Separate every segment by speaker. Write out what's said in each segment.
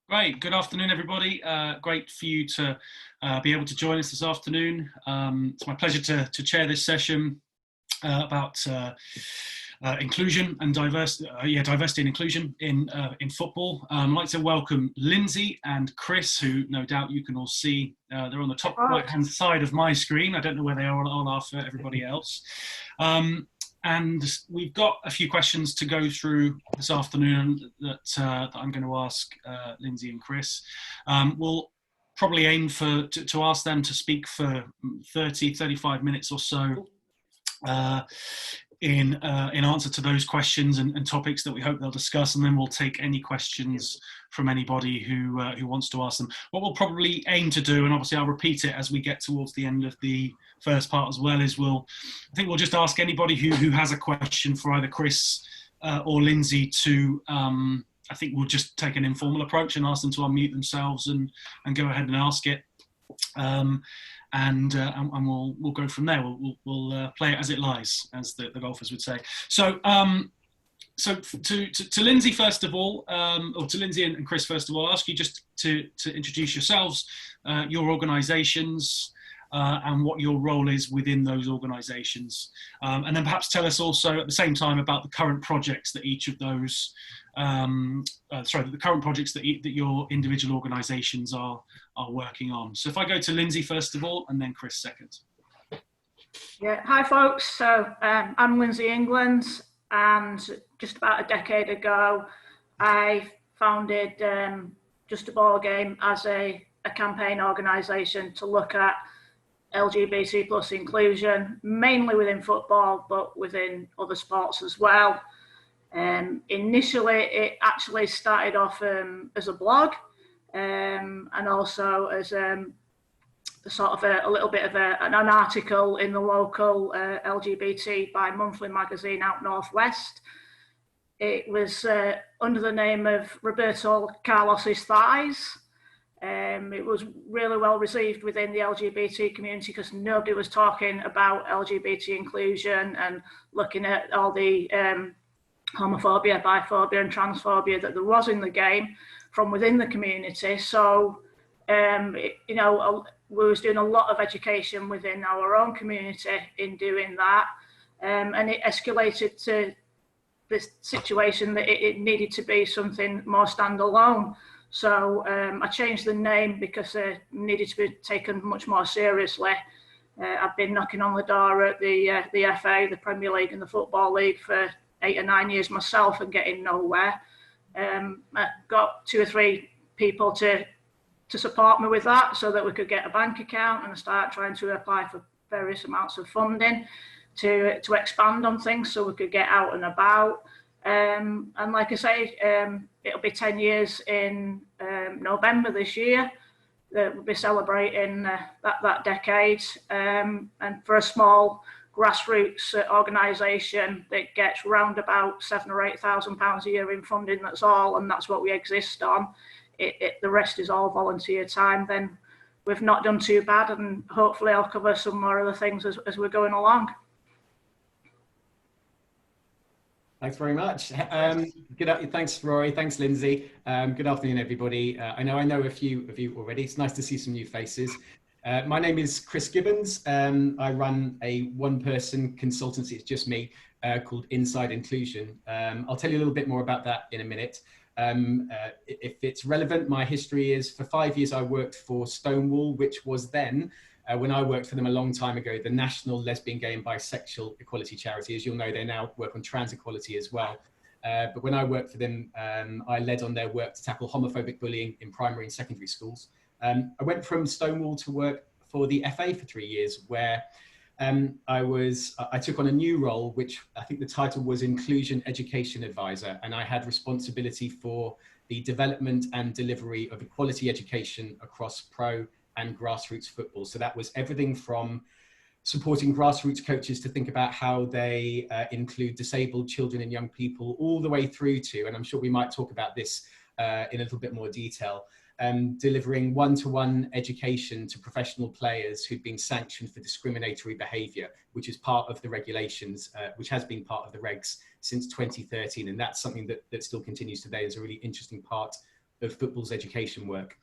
Speaker 1: Great. Good afternoon, everybody. Great for you to be able to join us this afternoon. It's my pleasure to chair this session about inclusion and diversity and inclusion in football. I'd like to welcome Lindsay and Chris, who no doubt you can all see. They're on the top right-hand side of my screen. I don't know where they are on for everybody else. And we've got a few questions to go through this afternoon that I'm going to ask Lindsay and Chris. We'll probably aim to ask them to speak for 35 minutes or so in answer to those questions and topics that we hope they'll discuss, and then we'll take any questions from anybody who wants to ask them. What we'll probably aim to do, and obviously I'll repeat it as we get towards the end of the first part as well, is we'll just ask anybody who has a question for either Chris or Lindsay to I think we'll just take an informal approach and ask them to unmute themselves and go ahead and ask it. And we'll go from there. We'll play it as it lies, as the golfers would say. So to Lindsay first of all, or to Lindsay and Chris first of all, I'll ask you just to introduce yourselves, your organisations, and what your role is within those organisations, and then perhaps tell us also at the same time about the current projects that each of those, the current projects that your individual organisations are working on. So if I go to Lindsay first of all, and then Chris second.
Speaker 2: Yeah, hi folks. So I'm Lindsay England, and just about a decade ago, I founded Just a Ball Game as a campaign organisation to look at LGBT plus inclusion, mainly within football, but within other sports as well. Initially, it actually started off as a blog, and also as a little bit of an article in the local LGBT bi-monthly magazine out northwest. It was under the name of Roberto Carlos's Thighs. It was really well received within the LGBT community because nobody was talking about LGBT inclusion and looking at all the homophobia, biphobia and transphobia that there was in the game from within the community. So, we was doing a lot of education within our own community in doing that. And it escalated to this situation that it needed to be something more standalone. So I changed the name because it needed to be taken much more seriously. I've been knocking on the door at the FA, the Premier League and the Football League for 8 or 9 years myself and getting nowhere. I got 2 or 3 people to support me with that so that we could get a bank account and start trying to apply for various amounts of funding to expand on things so we could get out and about. And like I say, it'll be 10 years in November this year that we'll be celebrating that decade. And for a small grassroots organisation that gets round about £7,000 or £8,000 a year in funding, that's all, and that's what we exist on. The rest is all volunteer time. Then we've not done too bad, and hopefully I'll cover some more other things as we're going along.
Speaker 3: Thanks very much. Thanks, Rory. Thanks, Lindsay. Good afternoon, everybody. I know a few of you already. It's nice to see some new faces. My name is Chris Gibbons. I run a one-person consultancy, it's just me, called Inside Inclusion. I'll tell you a little bit more about that in a minute. If it's relevant, my history is for 5 years I worked for Stonewall, which was then, when I worked for them a long time ago, the National Lesbian, Gay and Bisexual Equality Charity. As you'll know, they now work on trans equality as well. But when I worked for them, I led on their work to tackle homophobic bullying in primary and secondary schools. I went from Stonewall to work for the FA for 3 years, where I took on a new role, which I think the title was Inclusion Education Advisor, and I had responsibility for the development and delivery of equality education across pro and grassroots football. So that was everything from supporting grassroots coaches to think about how they include disabled children and young people, all the way through to, and I'm sure we might talk about this in a little bit more detail, delivering one-to-one education to professional players who've been sanctioned for discriminatory behaviour, which is part of the regulations, which has been part of the regs since 2013. And that's something that still continues today as a really interesting part of football's education work.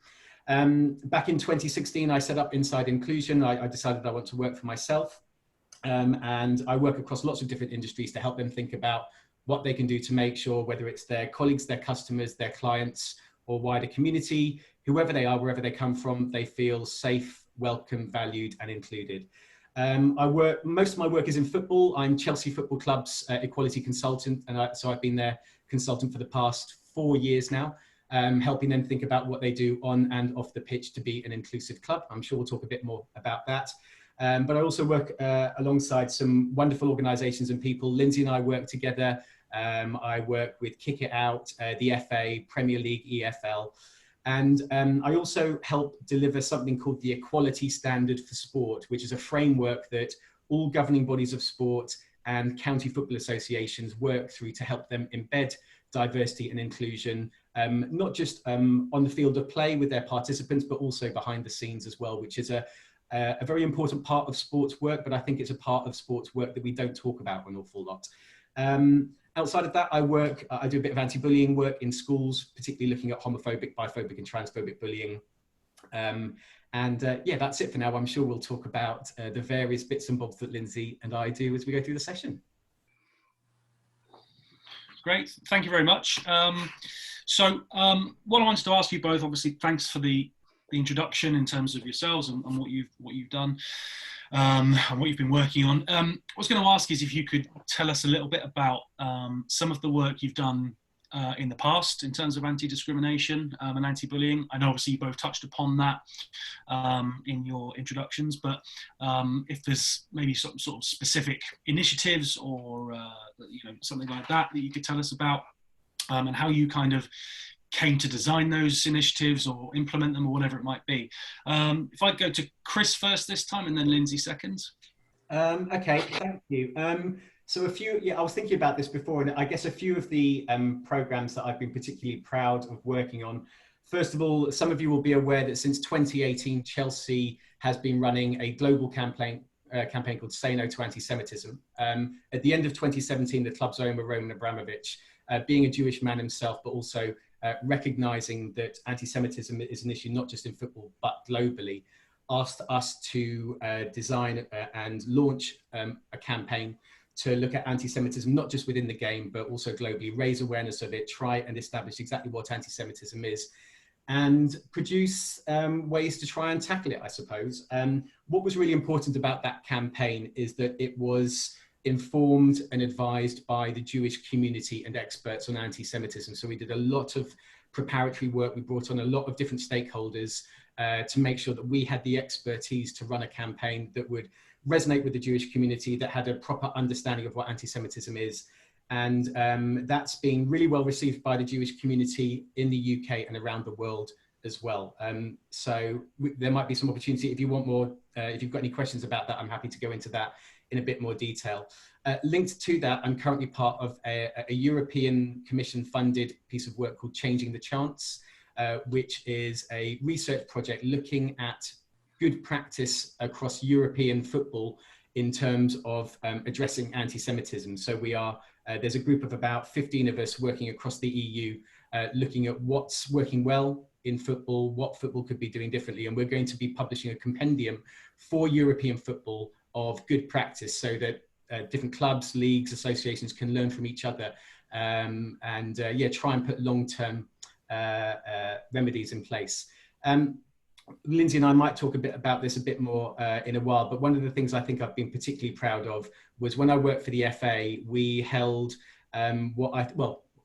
Speaker 3: Back in 2016, I set up Inside Inclusion. I decided I want to work for myself. And I work across lots of different industries to help them think about what they can do to make sure, whether it's their colleagues, their customers, their clients, or wider community, whoever they are, wherever they come from, they feel safe, welcome, valued, and included. Most of my work is in football. I'm Chelsea Football Club's equality consultant, and so I've been their consultant for the past 4 years now, helping them think about what they do on and off the pitch to be an inclusive club. I'm sure we'll talk a bit more about that. But I also work alongside some wonderful organisations and people. Lindsay and I work together. I work with Kick It Out, the FA, Premier League, EFL. And I also help deliver something called the Equality Standard for Sport, which is a framework that all governing bodies of sport and county football associations work through to help them embed diversity and inclusion, not just on the field of play with their participants, but also behind the scenes as well, which is a very important part of sports work, but I think it's a part of sports work that we don't talk about an awful lot. Outside of that, I do a bit of anti-bullying work in schools, particularly looking at homophobic, biphobic and transphobic bullying. Yeah, that's it for now. I'm sure we'll talk about the various bits and bobs that Lindsay and I do as we go through the session.
Speaker 1: Great, thank you very much. What I wanted to ask you both, obviously, thanks for the introduction in terms of yourselves and what you've done and what you've been working on. What I was going to ask is if you could tell us a little bit about some of the work you've done in the past in terms of anti-discrimination and anti-bullying. I know obviously you both touched upon that in your introductions, but if there's maybe some sort of specific initiatives or something like that you could tell us about, and how you kind of came to design those initiatives or implement them or whatever it might be. If I go to Chris first this time and then Lindsay second.
Speaker 3: Okay, thank you. So I was thinking about this before, and I guess a few of the programs that I've been particularly proud of working on. First of all, some of you will be aware that since 2018, Chelsea has been running a global campaign called Say No to Anti-Semitism. At the end of 2017, the club's owner, Roman Abramovich, being a Jewish man himself, but also recognizing that anti-Semitism is an issue not just in football, but globally, asked us to design and launch a campaign to look at anti-Semitism, not just within the game, but also globally, raise awareness of it, try and establish exactly what anti-Semitism is, and produce ways to try and tackle it, I suppose. What was really important about that campaign is that it was informed and advised by the Jewish community and experts on anti-Semitism. So we did a lot of preparatory work. We brought on a lot of different stakeholders to make sure that we had the expertise to run a campaign that would resonate with the Jewish community, that had a proper understanding of what anti-Semitism is. And that's been really well received by the Jewish community in the UK and around the world as well. There might be some opportunity if you want more, if you've got any questions about that, I'm happy to go into that in a bit more detail. Linked to that, I'm currently part of a European Commission funded piece of work called Changing the Chance, which is a research project looking at good practice across European football in terms of addressing anti-Semitism. So there's a group of about 15 of us working across the EU, looking at what's working well in football, what football could be doing differently. And we're going to be publishing a compendium for European football of good practice so that different clubs, leagues, associations can learn from each other and try and put long-term remedies in place. Lindsay and I might talk a bit about this a bit more in a while, but one of the things I think I've been particularly proud of was when I worked for the FA, we held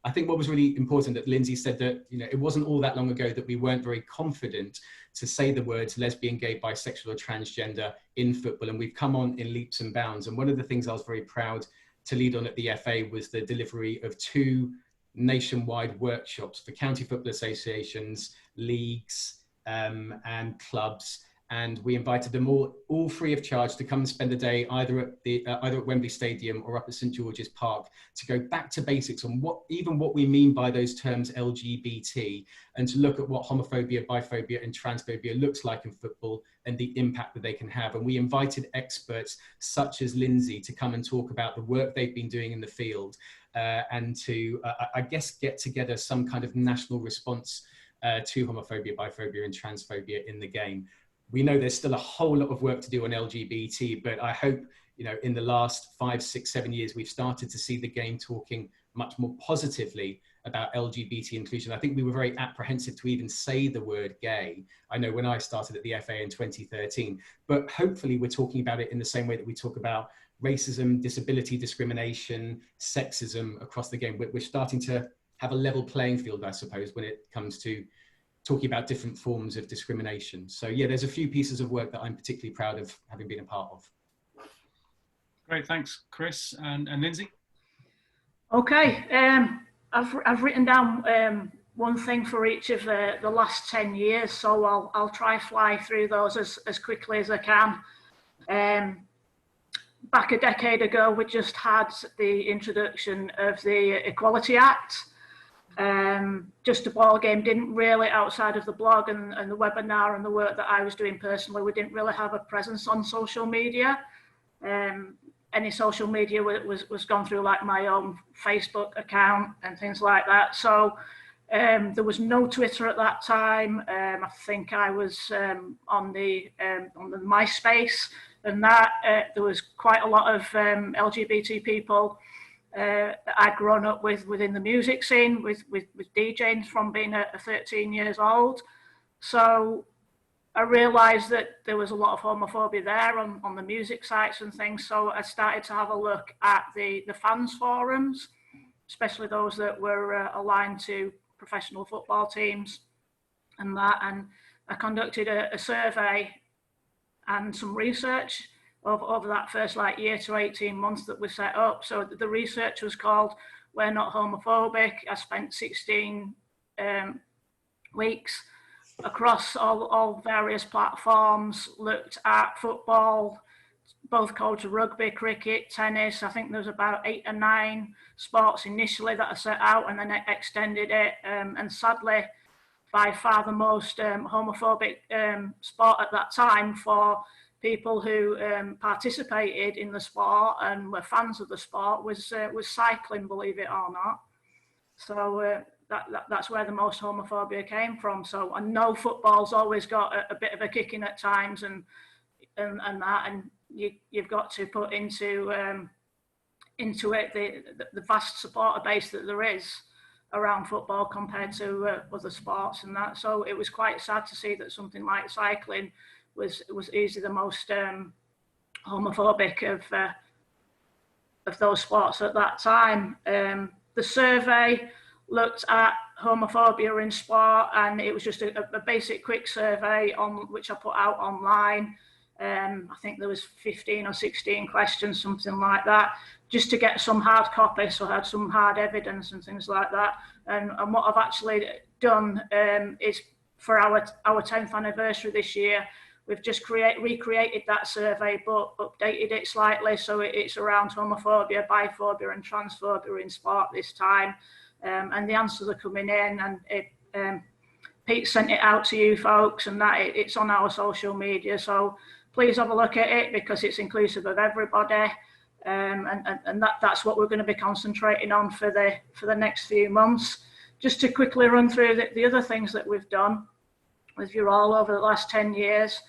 Speaker 3: I think what was really important that Lindsay said that, it wasn't all that long ago that we weren't very confident to say the words lesbian, gay, bisexual or transgender in football. And we've come on in leaps and bounds. And one of the things I was very proud to lead on at the FA was the delivery of 2 nationwide workshops for county football associations, leagues and clubs. And we invited them all free of charge to come and spend a day either at Wembley Stadium or up at St George's Park to go back to basics on what we mean by those terms LGBT, and to look at what homophobia, biphobia and transphobia looks like in football and the impact that they can have. And we invited experts such as Lindsay to come and talk about the work they've been doing in the field and to, I guess, get together some kind of national response to homophobia, biphobia and transphobia in the game. We know there's still a whole lot of work to do on LGBT, but I hope, in the last 5, 6, 7 years, we've started to see the game talking much more positively about LGBT inclusion. I think we were very apprehensive to even say the word gay. I know when I started at the FA in 2013, but hopefully we're talking about it in the same way that we talk about racism, disability discrimination, sexism across the game. We're starting to have a level playing field, I suppose, when it comes to talking about different forms of discrimination. So yeah, there's a few pieces of work that I'm particularly proud of having been a part of.
Speaker 1: Great, thanks, Chris. And Lindsay?
Speaker 2: Okay, I've written down one thing for each of the last 10 years, so I'll try fly through those as quickly as I can. Back a decade ago, we just had the introduction of the Equality Act. Just a ball game didn't really, outside of the blog and the webinar and the work that I was doing personally, we didn't really have a presence on social media. Any social media was gone through like my own Facebook account and things like that. So there was no Twitter at that time. I think I was on the MySpace, and that there was quite a lot of LGBT people that I'd grown up with within the music scene, with DJing from being 13 years old. So I realised that there was a lot of homophobia there on the music sites and things. So I started to have a look at the fans forums, especially those that were aligned to professional football teams and that. And I conducted a survey and some research over that first year to 18 months that we set up. So the research was called We're Not Homophobic. I spent 16 weeks across all various platforms, looked at football, both codes of rugby, cricket, tennis. I think there was about 8 or 9 sports initially that I set out, and then I extended it. And sadly, by far the most homophobic sport at that time for people who participated in the sport and were fans of the sport was cycling, believe it or not. So that's where the most homophobia came from. So I know football's always got a bit of a kick in at times, and you've got to put into it the vast supporter base that there is around football compared to other sports and that. So it was quite sad to see that something like cycling was easily the most homophobic of those sports at that time. The survey looked at homophobia in sport, and it was just a basic quick survey on which I put out online. I think there was 15 or 16 questions, something like that, just to get some hard copy, so I had some hard evidence and things like that. And what I've actually done is for our 10th anniversary this year, we've just recreated that survey, but updated it slightly, so it's around homophobia, biphobia and transphobia in sport this time. And the answers are coming in, and Pete sent it out to you folks, and that it's on our social media. So please have a look at it, because it's inclusive of everybody. And that's what we're going to be concentrating on for the next few months. Just to quickly run through the other things that we've done with you all over the last 10 years.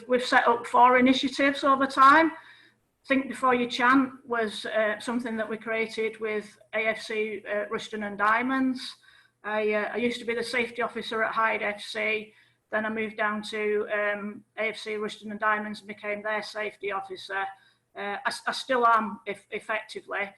Speaker 2: We've set up 4 initiatives over time. Think Before You Chant was something that we created with AFC Rushden and Diamonds. I used to be the safety officer at Hyde FC. Then I moved down to AFC Rushden and Diamonds and became their safety officer. I still am, effectively,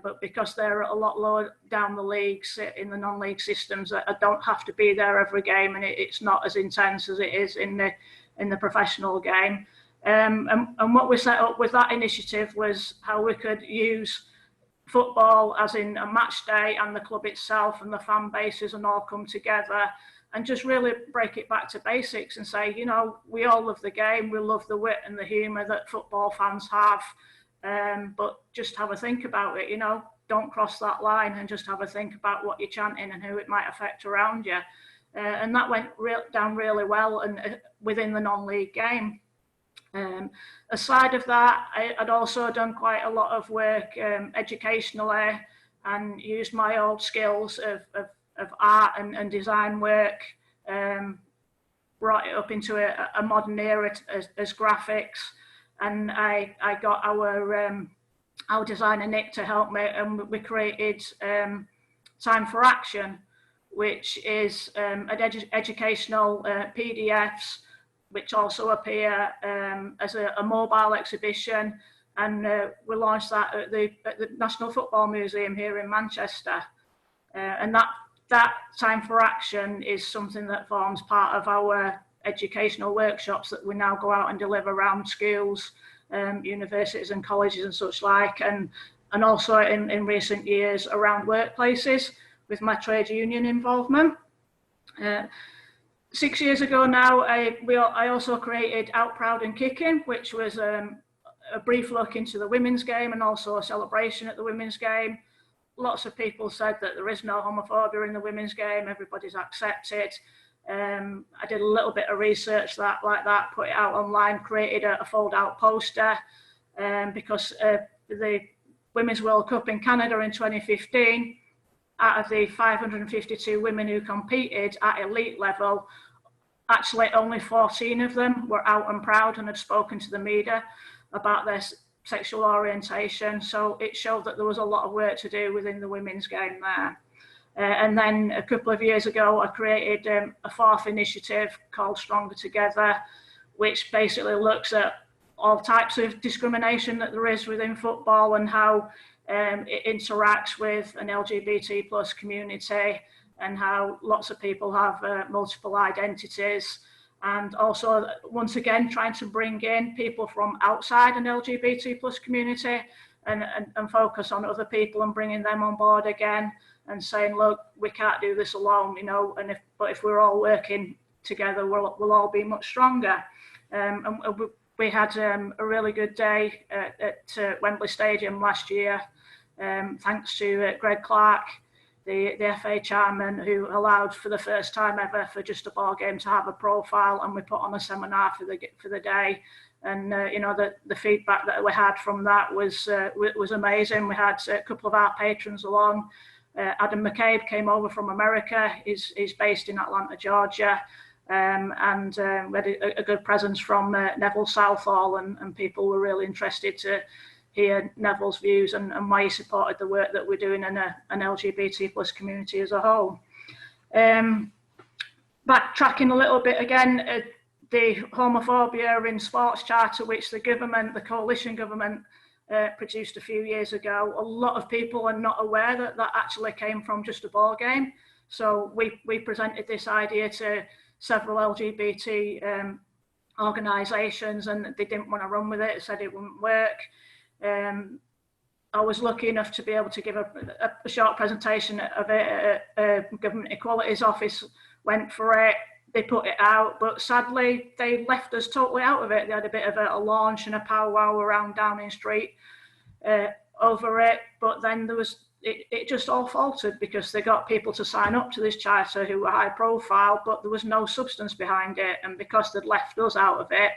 Speaker 2: but because they're a lot lower down the leagues in the non-league systems, I don't have to be there every game, and it's not as intense as it is in the professional game. And what we set up with that initiative was how we could use football as in a match day and the club itself and the fan bases and all come together and just really break it back to basics and say, we all love the game, we love the wit and the humour that football fans have, but just have a think about it, don't cross that line, and just have a think about what you're chanting and who it might affect around you. And that went down really well and within the non-league game. Aside of that, I'd also done quite a lot of work educationally and used my old skills of art and design work, brought it up into a modern era as graphics. And I got our designer Nick to help me, and we created Time for Action, which is educational PDFs, which also appear as a mobile exhibition. And we launched that at the National Football Museum here in Manchester. And that Time for Action is something that forms part of our educational workshops that we now go out and deliver around schools, universities and colleges and such like, and also in recent years around workplaces with my trade union involvement. 6 years ago now, I also created Out Proud and Kicking, which was a brief look into the women's game and also a celebration at the women's game. Lots of people said that there is no homophobia in the women's game, everybody's accepted. I did a little bit of research like that, put it out online, created a fold-out poster, because the Women's World Cup in Canada in 2015, out of the 552 women who competed at elite level, actually only 14 of them were out and proud and had spoken to the media about their sexual orientation. So it showed that there was a lot of work to do within the women's game there. And then a couple of years ago, I created a fourth initiative called Stronger Together, which basically looks at all types of discrimination that there is within football and how it interacts with an LGBT plus community, and how lots of people have multiple identities. And also, once again, trying to bring in people from outside an LGBT plus community and focus on other people and bringing them on board again, and saying, look, we can't do this alone, you know, but if we're all working together, we'll all be much stronger. And we had a really good day at Wembley Stadium last year, thanks to Greg Clark, the FA chairman, who allowed for the first time ever for Just a Ball Game to have a profile, and we put on a seminar for the day. And you know, the feedback that we had from that was amazing. We had a couple of our patrons along. Adam McCabe came over from America. He's based in Atlanta, Georgia. And we had a good presence from Neville Southall, and people were really interested to hear Neville's views and why he supported the work that we're doing in an LGBT plus community as a whole. Backtracking a little bit again, the homophobia in sports charter, which the coalition government produced a few years ago, a lot of people are not aware that that actually came from Just a Ball Game. So we presented this idea to several LGBT organisations, and they didn't want to run with it, said it wouldn't work. I was lucky enough to be able to give a short presentation of it. Government Equalities office went for it. They put it out, but sadly they left us totally out of it. They had a bit of a launch and a powwow around Downing Street over it, but then it just all faltered because they got people to sign up to this charter who were high profile, but there was no substance behind it. And because they'd left us out of it,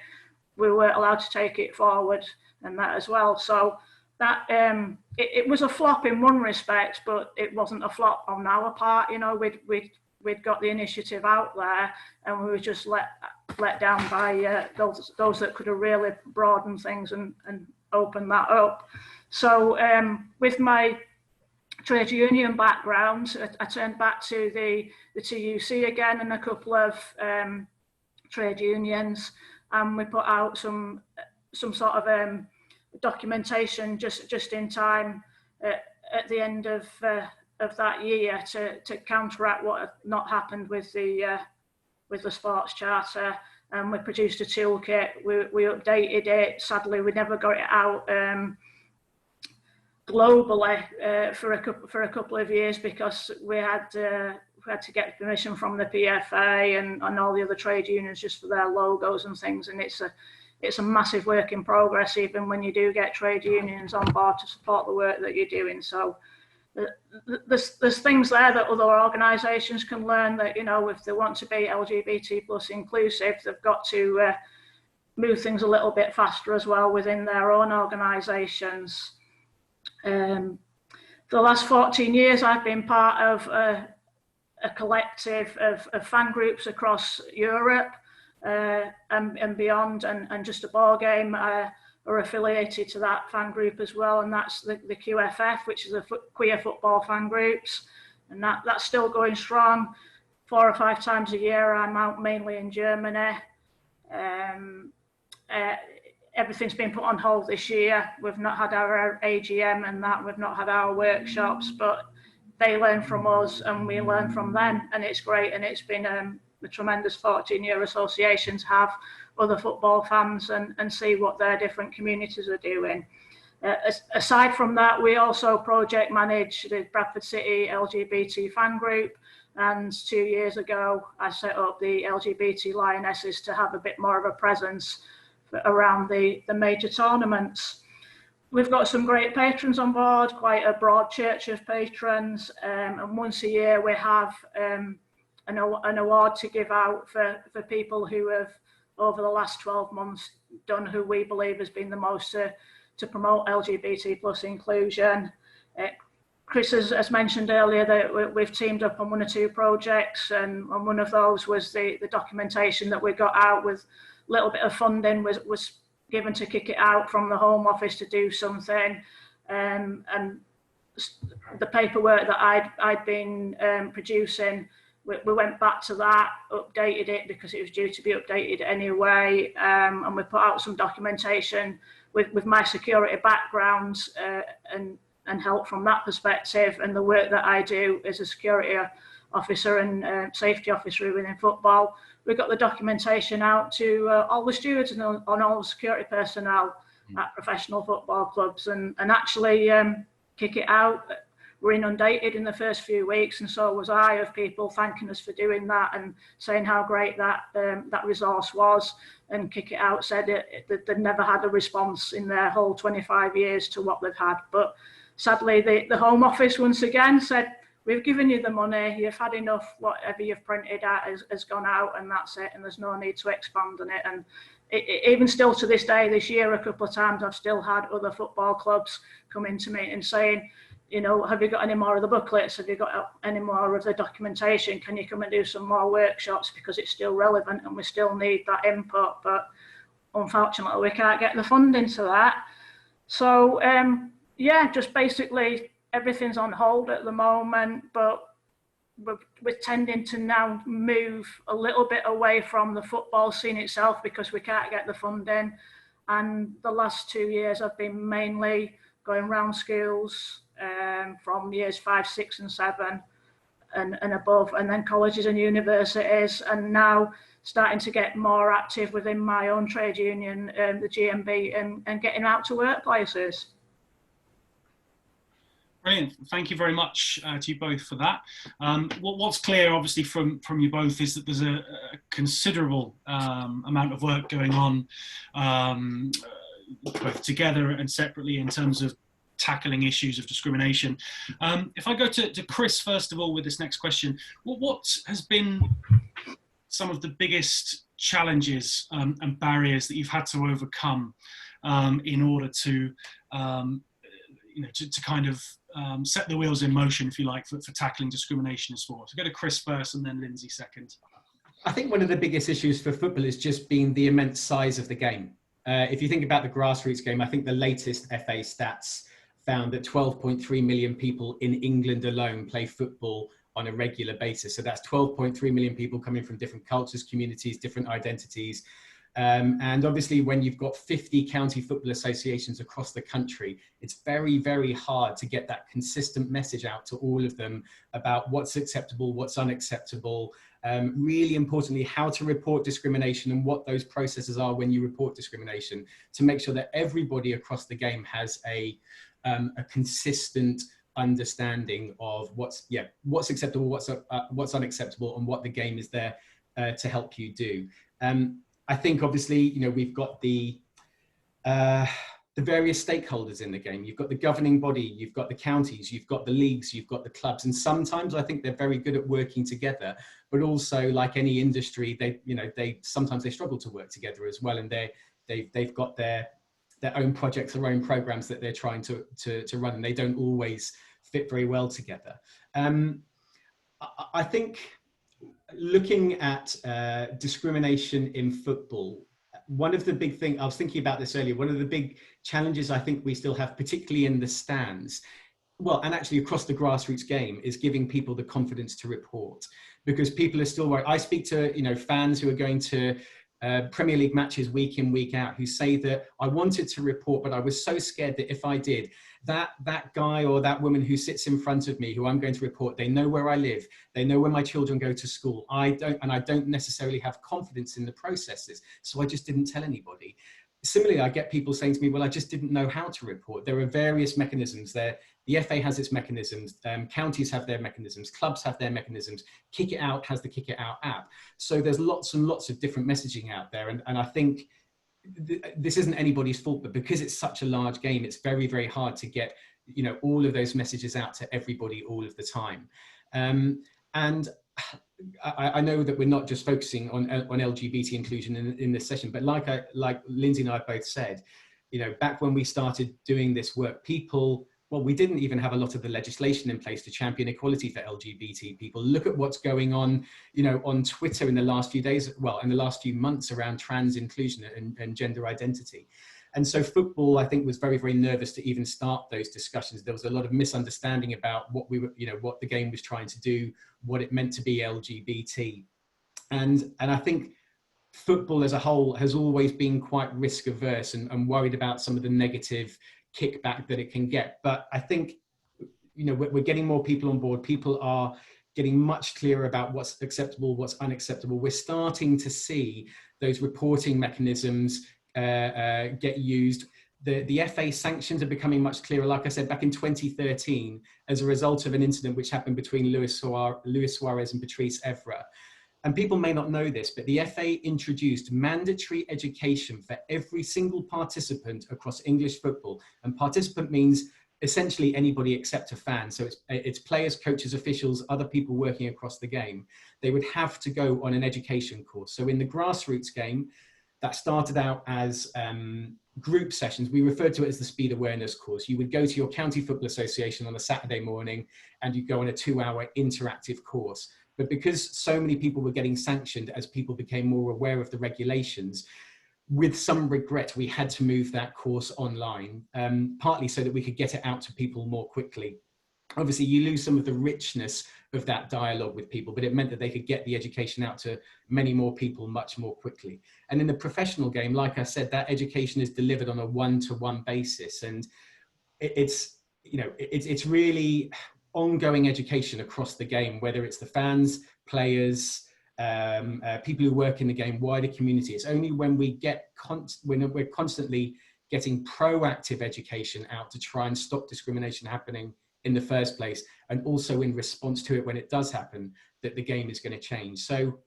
Speaker 2: we weren't allowed to take it forward and that as well. So that it was a flop in one respect, but it wasn't a flop on our part. You know, we'd got the initiative out there, and we were just let down by those that could have really broadened things and opened that up. So with my trade union background, I turned back to the TUC again and a couple of trade unions, and we put out some sort of documentation just in time at the end of that year to counteract what had not happened with the sports charter. And we produced a toolkit. We updated it. Sadly, we never got it out globally for a couple of years because we had to get permission from the PFA and all the other trade unions just for their logos and things. And it's a massive work in progress, even when you do get trade unions on board to support the work that you're doing. So there's things there that other organisations can learn, that, you know, if they want to be LGBT plus inclusive, they've got to move things a little bit faster as well within their own organisations. For the last 14 years, I've been part of a collective of fan groups across Europe and beyond, and Just a Ball Game are affiliated to that fan group as well, and that's the QFF, which is the Queer Football Fan Groups, and that's still going strong. 4 or 5 times a year I'm out, mainly in Germany. Everything's been put on hold this year. We've not had our AGM and that, we've not had our workshops, but they learn from us and we learn from them, and it's great. And it's been a tremendous 14-year association to have other football fans and see what their different communities are doing. Aside from that, we also project manage the Bradford City LGBT fan group, and 2 years ago I set up the LGBT Lionesses to have a bit more of a presence around the major tournaments. We've got some great patrons on board, quite a broad church of patrons, and once a year we have an award to give out for people who have, over the last 12 months, done who we believe has been the most to promote LGBT plus inclusion. Chris has mentioned earlier that we've teamed up on 1 or 2 projects, and one of those was the documentation that we got out with a little bit of funding was given to kick it out from the Home Office to do something, and the paperwork that I'd been producing, we went back to that, updated it because it was due to be updated anyway, and we put out some documentation with my security background and help from that perspective, and the work that I do as a security officer and safety officer within football. We got the documentation out to all the stewards and on all the security personnel at professional football clubs, and actually kick it out. We're inundated in the first few weeks, and so was I, of people thanking us for doing that and saying how great that resource was. And Kick It Out said that they'd never had a response in their whole 25 years to what they've had. But sadly, the Home Office once again said, we've given you the money, you've had enough, whatever you've printed out has gone out, and that's it, and there's no need to expand on it. And even still to this day, this year, a couple of times, I've still had other football clubs come into me and saying, you know, have you got any more of the booklets? Have you got any more of the documentation? Can you come and do some more workshops? Because it's still relevant and we still need that input. But unfortunately, we can't get the funding to that. So, yeah, just basically everything's on hold at the moment, but we're tending to now move a little bit away from the football scene itself because we can't get the funding. And the last 2 years, I've been mainly going around schools, from years 5, 6 and 7 and above, and then colleges and universities, and now starting to get more active within my own trade union, the GMB, and getting out to workplaces.
Speaker 1: Brilliant. Thank you very much to you both for that. What's clear, obviously, from you both is that there's a considerable amount of work going on, both together and separately, in terms of tackling issues of discrimination. If I go to Chris, first of all, with this next question, what has been some of the biggest challenges and barriers that you've had to overcome in order to, to kind of set the wheels in motion, if you like, for tackling discrimination in sport? So go to Chris first and then Lindsay second.
Speaker 3: I think one of the biggest issues for football has just been the immense size of the game. If you think about the grassroots game, I think the latest FA stats found that 12.3 million people in England alone play football on a regular basis. So that's 12.3 million people coming from different cultures, communities, different identities. And obviously, when you've got 50 county football associations across the country, it's very, very hard to get that consistent message out to all of them about what's acceptable, what's unacceptable. Really importantly, how to report discrimination and what those processes are when you report discrimination, to make sure that everybody across the game has a consistent understanding of what's acceptable, what's unacceptable, and what the game is there to help you do. I think obviously, we've got the various stakeholders in the game. You've got the governing body, you've got the counties, you've got the leagues, you've got the clubs, and sometimes I think they're very good at working together. But also, like any industry, they sometimes struggle to work together as well, and they've got their own projects, their own programs that they're trying to run, and they don't always fit very well together. I think looking at discrimination in football, one of the big things, I was thinking about this earlier, one of the big challenges I think we still have, particularly in the stands, well, and actually across the grassroots game, is giving people the confidence to report, because people are still worried. I speak to, fans who are going to Premier League matches week in, week out, who say that I wanted to report, but I was so scared that if I did, that guy or that woman who sits in front of me, who I'm going to report, they know where I live, they know where my children go to school. I don't necessarily have confidence in the processes, so I just didn't tell anybody. Similarly, I get people saying to me, well, I just didn't know how to report. There are various mechanisms there. The FA has its mechanisms, counties have their mechanisms, clubs have their mechanisms, Kick It Out has the Kick It Out app. So there's lots and lots of different messaging out there. And I think this isn't anybody's fault, but because it's such a large game, it's very, very hard to get, all of those messages out to everybody all of the time. And I know that we're not just focusing on LGBT inclusion in this session, but like Lindsay and I both said, back when we started doing this work, we didn't even have a lot of the legislation in place to champion equality for LGBT people. Look at what's going on, on Twitter in the last few days, in the last few months around trans inclusion and gender identity. And so football, I think, was very, very nervous to even start those discussions. There was a lot of misunderstanding about what what the game was trying to do, what it meant to be LGBT. And I think football as a whole has always been quite risk averse and worried about some of the negative kickback that it can get. But I think, we're getting more people on board. People are getting much clearer about what's acceptable, what's unacceptable. We're starting to see those reporting mechanisms get used. The FA sanctions are becoming much clearer. Like I said, back in 2013, as a result of an incident which happened between Luis Suarez and Patrice Evra. And people may not know this, but the FA introduced mandatory education for every single participant across English football. And participant means essentially anybody except a fan. So it's players, coaches, officials, other people working across the game. They would have to go on an education course. So in the grassroots game, that started out as group sessions. We referred to it as the speed awareness course. You would go to your county football association on a Saturday morning and you go on a 2-hour interactive course. But because so many people were getting sanctioned as people became more aware of the regulations, with some regret, we had to move that course online, partly so that we could get it out to people more quickly. Obviously, you lose some of the richness of that dialogue with people, but it meant that they could get the education out to many more people much more quickly. And in the professional game, like I said, that education is delivered on a one-to-one basis. And it's really ongoing education across the game, whether it's the fans, players, people who work in the game, wider community. It's only when we when we're constantly getting proactive education out to try and stop discrimination happening in the first place, and also in response to it when it does happen, that the game is going to change. So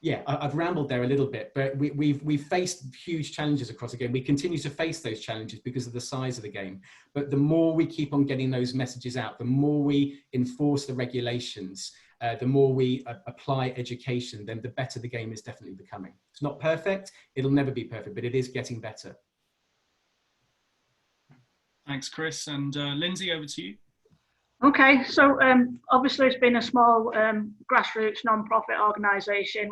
Speaker 3: yeah, I've rambled there a little bit, but we've faced huge challenges across the game. We continue to face those challenges because of the size of the game. But the more we keep on getting those messages out, the more we enforce the regulations, the more we apply education, then the better the game is definitely becoming. It's not perfect. It'll never be perfect, but it is getting better.
Speaker 1: Thanks, Chris. And Lindsay, over to you.
Speaker 2: Okay, so obviously it's been a small grassroots non-profit organisation.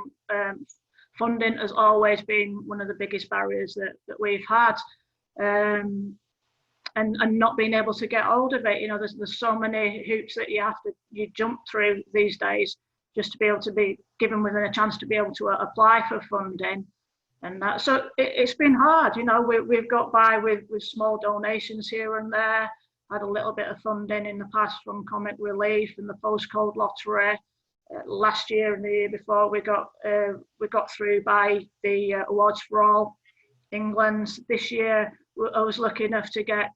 Speaker 2: Funding has always been one of the biggest barriers that we've had, and not being able to get hold of it. There's so many hoops that you jump through these days just to be able to be given within a chance to be able to apply for funding. And that, so it's been hard. We've got by with small donations here and there. Had a little bit of funding in the past from Comic Relief and the Postcode Lottery. Last year and the year before, we got through by the Awards for All England. This year, I was lucky enough to get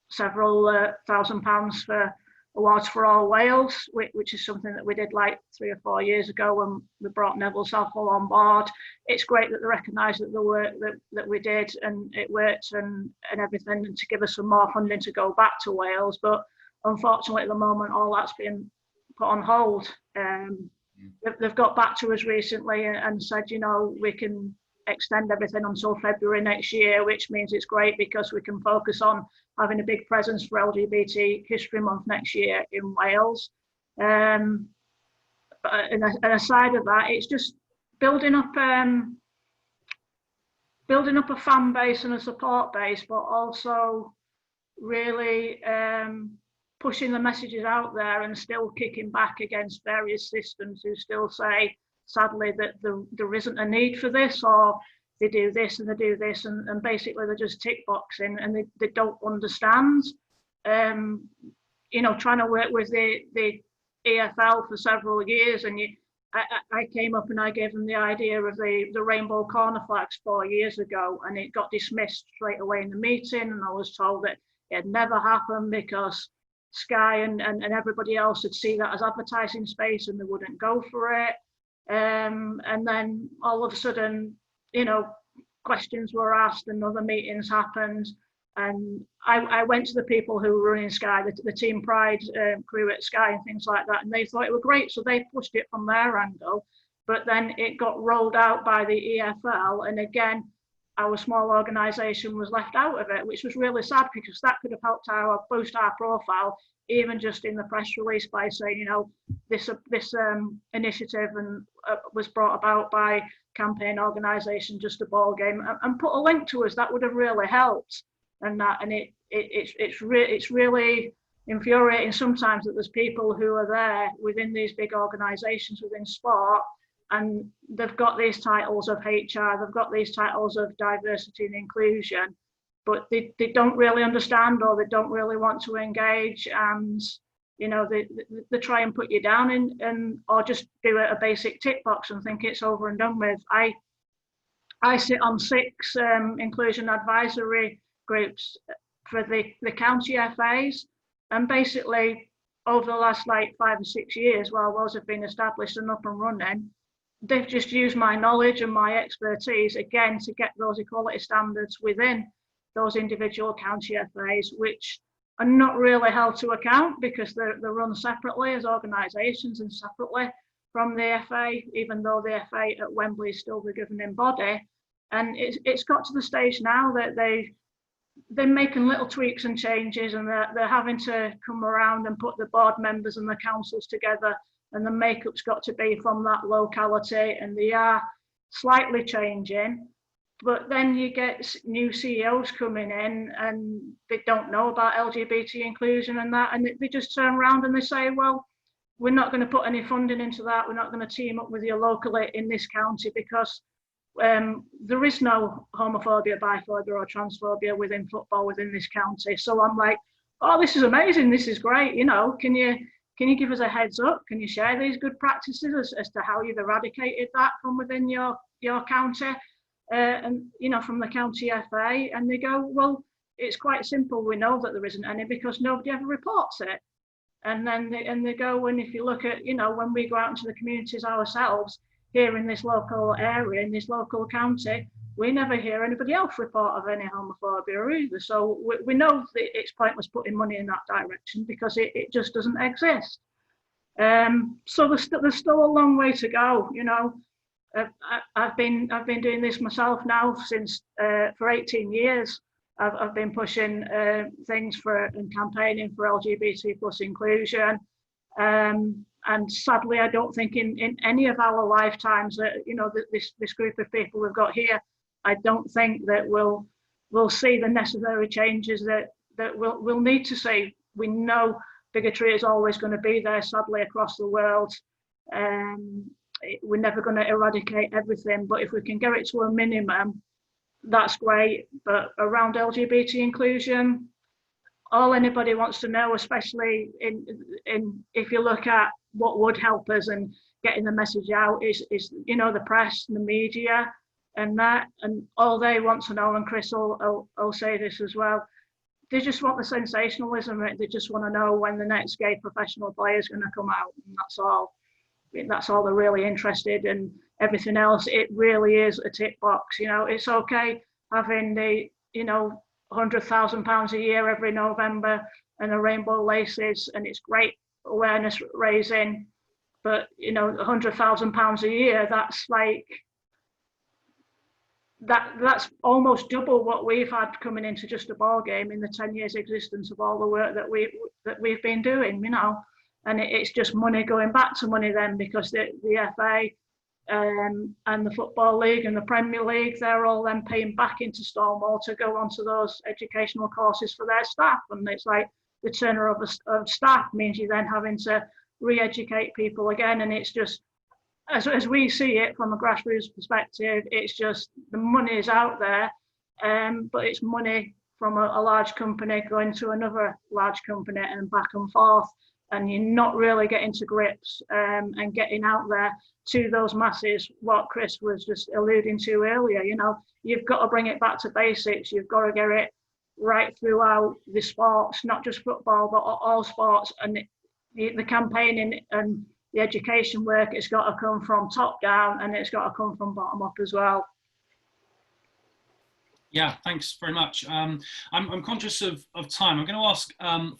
Speaker 2: several £1,000 for Awards for All Wales, which is something that we did like 3 or 4 years ago when we brought Neville Southall on board. It's great that they recognise that the work that we did and it worked and everything, and to give us some more funding to go back to Wales. But unfortunately at the moment all that's been put on hold. They've got back to us recently and said, we can extend everything until February next year, which means it's great because we can focus on having a big presence for LGBT History Month next year in Wales. And aside of that, it's just building up a fan base and a support base, but also really pushing the messages out there and still kicking back against various systems who still say, sadly, that there isn't a need for this, or they do this and they do this, and basically they're just tick boxing and they don't understand. You know, trying to work with the EFL for several years, and I came up and I gave them the idea of the rainbow corner flags 4 years ago, and it got dismissed straight away in the meeting, and I was told that it had never happened because Sky and everybody else would see that as advertising space and they wouldn't go for it. And then all of a sudden, you know, questions were asked and other meetings happened. And I went to the people who were running Sky, the Team Pride crew at Sky and things like that, and they thought it was great. So they pushed it from their angle, but then it got rolled out by the EFL. And again, our small organisation was left out of it, which was really sad because that could have helped boost our profile, even just in the press release by saying, you know, this initiative was brought about by campaign organisation Just a Ball Game, and put a link to us. That would have really helped. And it's really infuriating sometimes that there's people who are there within these big organisations within sport, and they've got these titles of HR, they've got these titles of diversity and inclusion, but they don't really understand, or they don't really want to engage, and you know they try and put you down and or just do a basic tick box and think it's over and done with. I sit on 6 inclusion advisory groups for the county FAs, and basically over the last like 5 or 6 years, while those have been established and up and running, they've just used my knowledge and my expertise again to get those equality standards within those individual county FAs, which are not really held to account because they're run separately as organisations and separately from the FA, even though the FA at Wembley is still the governing body. And it's got to the stage now that they're making little tweaks and changes, and they're having to come around and put the board members and the councils together, and the makeup's got to be from that locality, and they are slightly changing. But then you get new CEOs coming in and they don't know about LGBT inclusion and that, and they just turn around and they say, well, we're not going to put any funding into that, we're not going to team up with you locally in this county because there is no homophobia, biphobia or transphobia within football within this county. So I'm like, oh, this is amazing, this is great, you know, can you give us a heads up? Can you share these good practices as to how you've eradicated that from within your county? And you know, from the county FA, and they go, well, it's quite simple, we know that there isn't any because nobody ever reports it. And then they go, and if you look at, you know, when we go out into the communities ourselves here in this local area, in this local county, we never hear anybody else report of any homophobia either. So we know that it's pointless putting money in that direction because it just doesn't exist. So there's still a long way to go, you know. I've been doing this myself now since for 18 years. I've been pushing things for and campaigning for LGBT plus inclusion, and sadly, I don't think in any of our lifetimes that, you know, this group of people we've got here, I don't think that we'll see the necessary changes that we'll need to see. We know bigotry is always going to be there, sadly, across the world. We're never going to eradicate everything, but if we can get it to a minimum, that's great. But around LGBT inclusion, all anybody wants to know, especially in if you look at what would help us and getting the message out, is you know, the press and the media and that, and all they want to know, and Chris will say this as well, they just want the sensationalism. They just want to know when the next gay professional player is going to come out, and that's all. That's all they're really interested in. Everything else, it really is a tick box. You know, it's okay having the, you know, £100,000 a year every November and the rainbow laces, and it's great awareness raising, but you know, £100,000 a year, that's like that's almost double what we've had coming into Just a Ball Game in the 10 years existence of all the work that we've been doing, you know. and it's just money going back to money then, because the FA and the Football League and the Premier League, they're all then paying back into Stonewall to go onto those educational courses for their staff. And it's like the turnover of staff means you're then having to re-educate people again. And it's just, as we see it from a grassroots perspective, it's just the money is out there, but it's money from a large company going to another large company and back and forth. And you're not really getting to grips and getting out there to those masses, what Chris was just alluding to earlier. You know, you've got to bring it back to basics. You've got to get it right throughout the sports, not just football, but all sports. And the campaigning and the education work, it's got to come from top down, and it's got to come from bottom up as well.
Speaker 1: Yeah, thanks very much. I'm conscious of time. I'm going to ask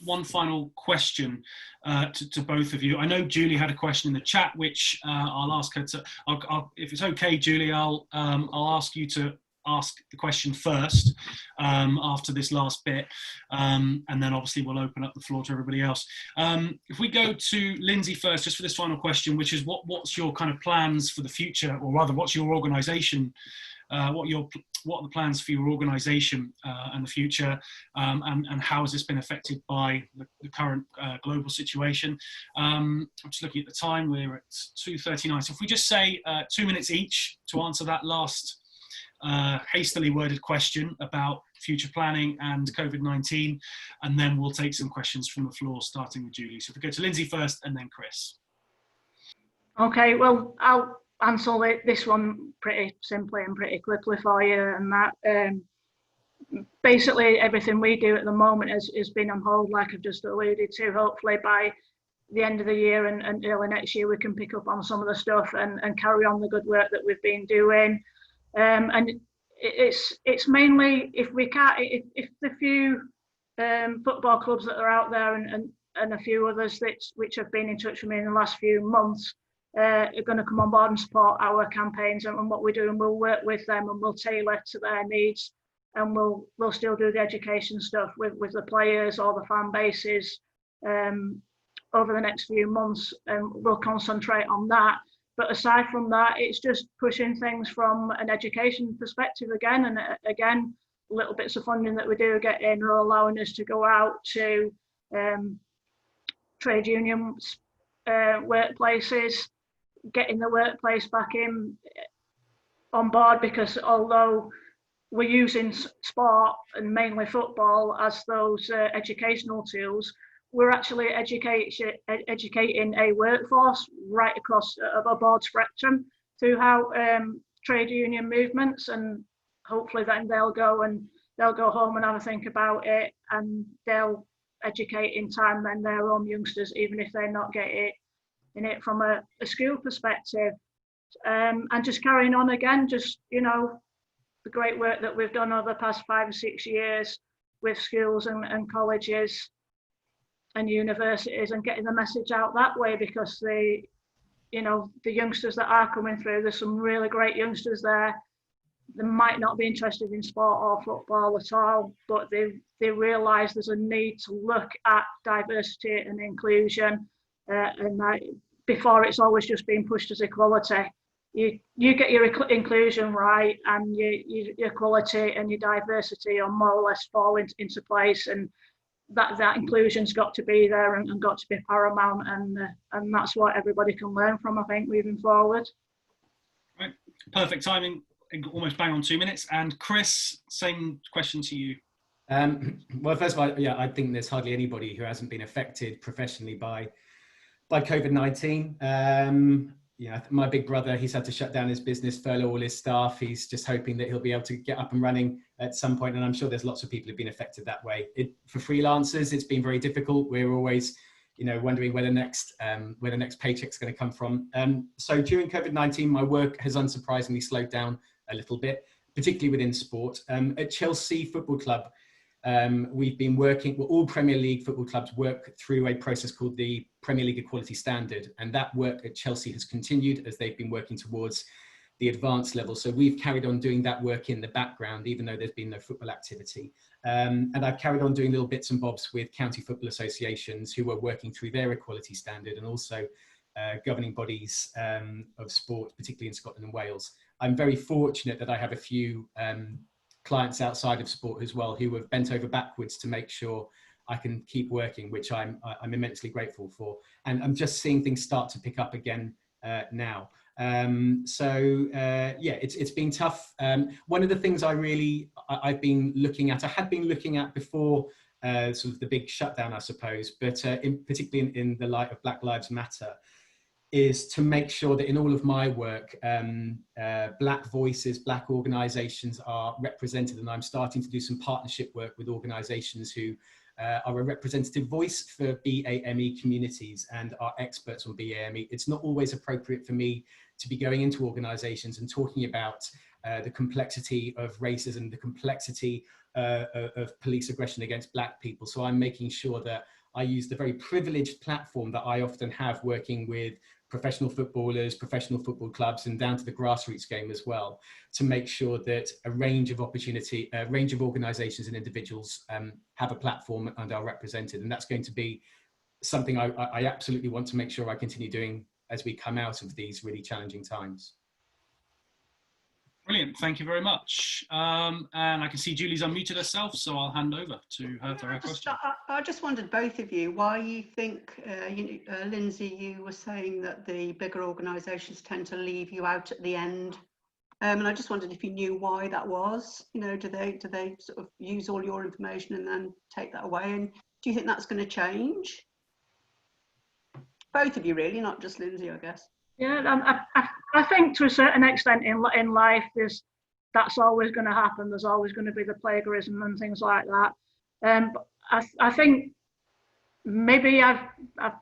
Speaker 1: one final question to both of you. I know Julie had a question in the chat, which I'll ask her to. If it's okay, Julie, I'll ask you to ask the question first after this last bit, and then obviously we'll open up the floor to everybody else. If we go to Lindsay first, just for this final question, which is what's your kind of plans for the future, or rather, what's your organisation? What are the plans for your organisation and the future, and how has this been affected by the current global situation? I'm just looking at the time, we're at 2:39. So if we just say 2 minutes each to answer that last hastily worded question about future planning and COVID-19, and then we'll take some questions from the floor, starting with Julie. So if we go to Lindsay first and then Chris.
Speaker 2: Okay, well, I'll answer this one pretty simply and pretty quickly for you, and that basically everything we do at the moment has been on hold, like I've just alluded to. Hopefully by the end of the year and early next year we can pick up on some of the stuff and carry on the good work that we've been doing. And it's mainly if the few football clubs that are out there and a few others which have been in touch with me in the last few months are going to come on board and support our campaigns and what we do, and we'll work with them and we'll tailor to their needs, and we'll still do the education stuff with the players or the fan bases over the next few months, and we'll concentrate on that. But aside from that, it's just pushing things from an education perspective again, and again, little bits of funding that we do get in are allowing us to go out to trade unions, workplaces, getting the workplace back on board, because although we're using sport and mainly football as those educational tools, we're actually educating a workforce right across a broad spectrum through how trade union movements, and hopefully then they'll go home and have a think about it, and they'll educate in time then their own youngsters, even if they're not getting it from a school perspective. And just carrying on again, just, you know, the great work that we've done over the past 5 or 6 years with schools and colleges and universities, and getting the message out that way, because the youngsters that are coming through, there's some really great youngsters there. They might not be interested in sport or football at all, but they realise there's a need to look at diversity and inclusion, and that before it's always just been pushed as equality. You get your inclusion right, and your equality and your diversity are more or less fall into place, and that inclusion's got to be there and got to be paramount, and that's what everybody can learn from, I think, moving forward.
Speaker 1: Right, perfect timing, almost bang on 2 minutes. And Chris, same question to you.
Speaker 3: Well, first of all, yeah, I think there's hardly anybody who hasn't been affected professionally by COVID-19. My big brother, he's had to shut down his business, furlough all his staff. He's just hoping that he'll be able to get up and running at some point, and I'm sure there's lots of people who've been affected that way. For freelancers, it's been very difficult. We're always, wondering where the next paycheck's going to come from. So during COVID-19, my work has unsurprisingly slowed down a little bit, particularly within sport. At Chelsea Football Club, we've been working, all Premier League football clubs work through a process called the Premier League Equality Standard, and that work at Chelsea has continued as they've been working towards the advanced level. So we've carried on doing that work in the background, even though there's been no football activity. And I've carried on doing little bits and bobs with county football associations who are working through their equality standard, and also governing bodies of sport, particularly in Scotland and Wales. I'm very fortunate that I have a few clients outside of sport as well who have bent over backwards to make sure I can keep working, which I'm immensely grateful for. And I'm just seeing things start to pick up again now. Yeah, it's been tough. One of the things I've been looking at, I had been looking at before sort of the big shutdown, I suppose, but particularly in the light of Black Lives Matter, is to make sure that in all of my work, Black voices, Black organisations are represented, and I'm starting to do some partnership work with organisations who are a representative voice for BAME communities and are experts on BAME. It's not always appropriate for me to be going into organisations and talking about the complexity of racism, the complexity of police aggression against Black people. So I'm making sure that I use the very privileged platform that I often have working with professional footballers, professional football clubs, and down to the grassroots game as well, to make sure that a range of organisations and individuals have a platform and are represented. And that's going to be something I absolutely want to make sure I continue doing as we come out of these really challenging times.
Speaker 1: Brilliant, thank you very much. And I can see Julie's unmuted herself, so I'll hand over to her for her question.
Speaker 4: I just wondered, both of you, why you think, Lindsay, you were saying that the bigger organisations tend to leave you out at the end. And I just wondered if you knew why that was. You know, do they sort of use all your information and then take that away? And do you think that's going to change? Both of you, really, not just Lindsay, I guess.
Speaker 2: Yeah, I think to a certain extent in life, that's always going to happen. There's always going to be the plagiarism and things like that. But I think maybe I've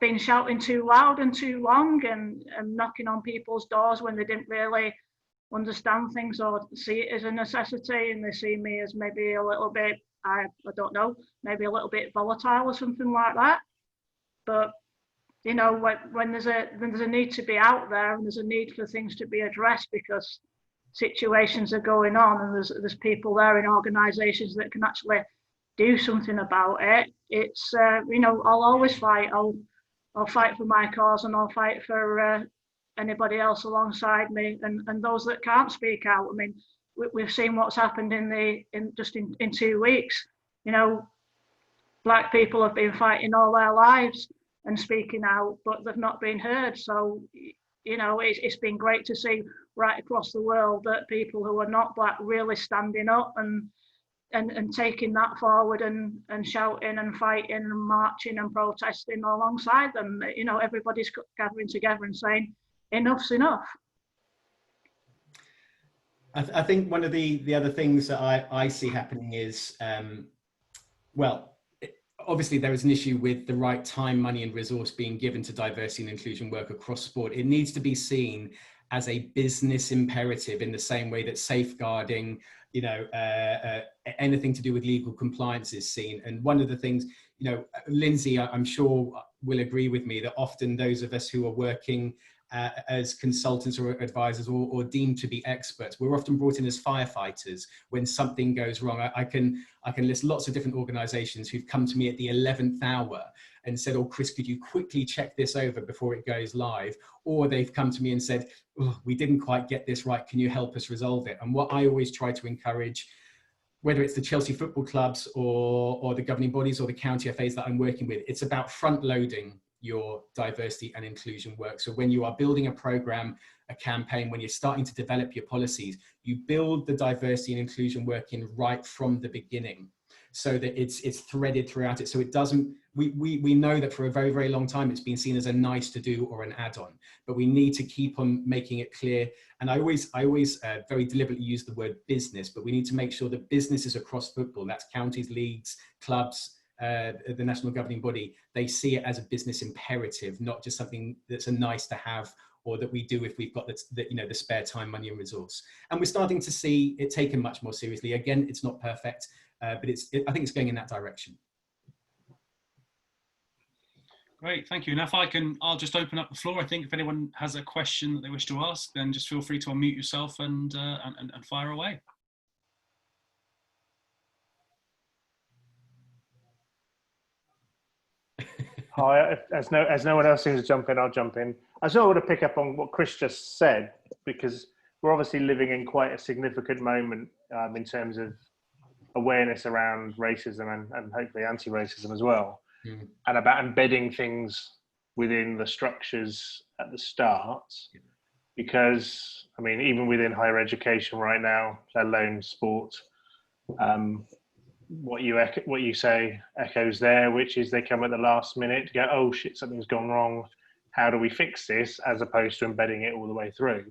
Speaker 2: been shouting too loud and too long and knocking on people's doors when they didn't really understand things or see it as a necessity, and they see me as maybe a little bit, I don't know, maybe a little bit volatile or something like that. But you know, when there's a need to be out there, and there's a need for things to be addressed because situations are going on, and there's people there in organisations that can actually do something about it. It's you know, I'll always fight. I'll fight for my cause, and I'll fight for anybody else alongside me, and those that can't speak out. I mean, we've seen what's happened in 2 weeks. You know, Black people have been fighting all their lives and speaking out, but they've not been heard. So, you know, it's been great to see right across the world that people who are not Black really standing up and taking that forward and shouting and fighting and marching and protesting alongside them. You know, everybody's gathering together and saying, enough's enough.
Speaker 3: I think one of the other things that I see happening is, well, obviously there is an issue with the right time, money and resource being given to diversity and inclusion work across sport. It needs to be seen as a business imperative in the same way that safeguarding, you know, anything to do with legal compliance is seen. And one of the things, you know, Lindsay, I'm sure will agree with me that often those of us who are working as consultants or advisors or deemed to be experts, we're often brought in as firefighters when something goes wrong. I can list lots of different organisations who've come to me at the 11th hour and said, oh, Chris, could you quickly check this over before it goes live? Or they've come to me and said, oh, we didn't quite get this right, can you help us resolve it? And what I always try to encourage, whether it's the Chelsea football clubs or the governing bodies or the county FAs that I'm working with, it's about front loading your diversity and inclusion work. So when you are building a program, a campaign, when you're starting to develop your policies, you build the diversity and inclusion work in right from the beginning, so that it's threaded throughout it. So it doesn't, we know that for a very, very long time, it's been seen as a nice to do or an add-on, but we need to keep on making it clear. And I always very deliberately use the word business, but we need to make sure that businesses across football, that's counties, leagues, clubs, the national governing body, they see it as a business imperative, not just something that's a nice to have or that we do if we've got the spare time, money and resource. And we're starting to see it taken much more seriously. Again, it's not perfect, but I think it's going in that direction.
Speaker 1: Great, thank you. And if I can, I'll just open up the floor. I think if anyone has a question that they wish to ask, then just feel free to unmute yourself and fire away.
Speaker 5: Hi, as no one else seems to jump in, I'll jump in. I sort of want to pick up on what Chris just said, because we're obviously living in quite a significant moment in terms of awareness around racism and hopefully anti-racism as well, and about embedding things within the structures at the start. Because, I mean, even within higher education right now, let alone sport, what you say echoes there, which is they come at the last minute to go, oh shit, something's gone wrong, how do we fix this, as opposed to embedding it all the way through.